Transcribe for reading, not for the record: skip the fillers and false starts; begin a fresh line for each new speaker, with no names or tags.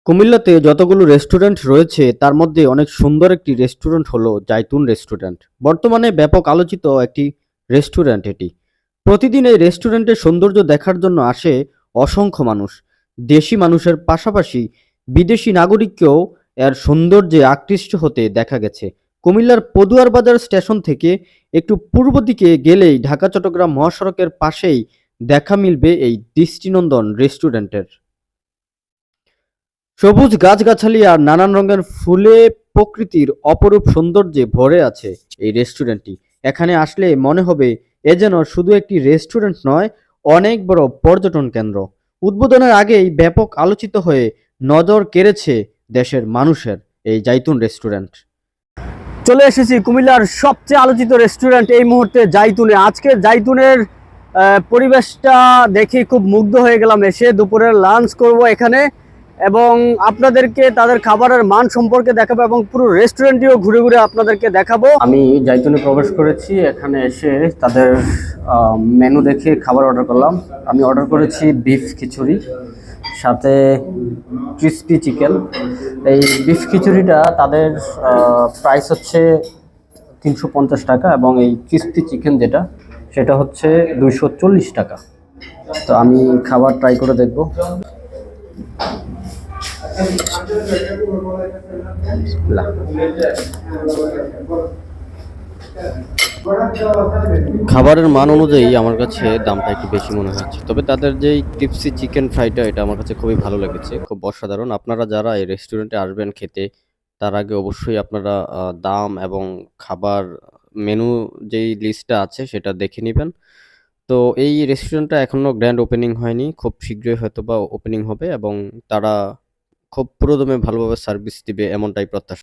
কুমিল্লাতে যতগুলো রেস্টুরেন্ট রয়েছে তার মধ্যে অনেক সুন্দর একটি রেস্টুরেন্ট হলো জাইতুন রেস্টুরেন্ট। বর্তমানে ব্যাপক আলোচিত একটি রেস্টুরেন্ট এটি। প্রতিদিন এই রেস্টুরেন্টের সৌন্দর্য দেখার জন্য আসে অসংখ্য মানুষ। দেশি মানুষের পাশাপাশি বিদেশি নাগরিককেও এর সৌন্দর্যে আকৃষ্ট হতে দেখা গেছে। কুমিল্লার পদুয়ার বাজার স্টেশন থেকে একটু পূর্ব দিকে গেলেই ঢাকা চট্টগ্রাম মহাসড়কের পাশেই দেখা মিলবে এই দৃষ্টিনন্দন রেস্টুরেন্টের। সবুজ গাছগাছালি আর নানান রঙের ফুলে প্রকৃতির অপরূপ সৌন্দর্যে ভরে আছে এই রেস্টুরেন্টটি। এখানে আসলে মনে হবে এ যেন শুধু একটি রেস্টুরেন্ট নয়, অনেক বড় পর্যটন কেন্দ্র। উদ্বোধনের আগেই ব্যাপক আলোচিত হয়ে নজর কেড়েছে দেশের মানুষের এই জাইতুন রেস্টুরেন্ট। চলে এসেছি কুমিল্লার সবচেয়ে আলোচিত রেস্টুরেন্ট এই মুহূর্তে জাইতুনে। আজকে জাইতুনের পরিবেশটা দেখে খুব মুগ্ধ হয়ে গেলাম। এসে দুপুরের লাঞ্চ করব এখানে এবং আপনাদেরকে তাদের খাবারের মান সম্পর্কে দেখাবো এবং পুরো রেস্টুরেন্টটিও ঘুরে ঘুরে আপনাদেরকে দেখাবো। আমি জাইতুনে প্রবেশ করেছি। এখানে এসে তাদের মেনু দেখে খাবার অর্ডার করলাম। আমি অর্ডার করেছি বিফ খিচুড়ি, সাথে ক্রিস্পি চিকেন। এই বিফ খিচুড়িটা তাদের প্রাইস হচ্ছে 350 টাকা এবং এই ক্রিস্পি চিকেন যেটা সেটা হচ্ছে 240 টাকা। তো আমি খাবার ট্রাই করে দেখব। খাবারের মান অনুযায়ী আমার কাছে দামটা একটু বেশি মনে হচ্ছে, তবে তাদের যে ক্রিপসি চিকেন ফ্রাইটা এটা আমার কাছে খুবই ভালো লেগেছে, খুব অসাধারণ। আপনারা যারা এই রেস্টুরেন্টে আসবেন খেতে, তার আগে অবশ্যই আপনারা দাম এবং খাবার মেনু যেই লিস্টটা আছে সেটা দেখে নেবেন। তো এই রেস্টুরেন্টটা এখনো গ্র্যান্ড ওপেনিং হয়নি, খুব শীঘ্রই হয়তো বা ওপেনিং হবে এবং তারা খুব পুরোদমে ভালোভাবে সার্ভিস দিবে এমনটাই প্রত্যাশা।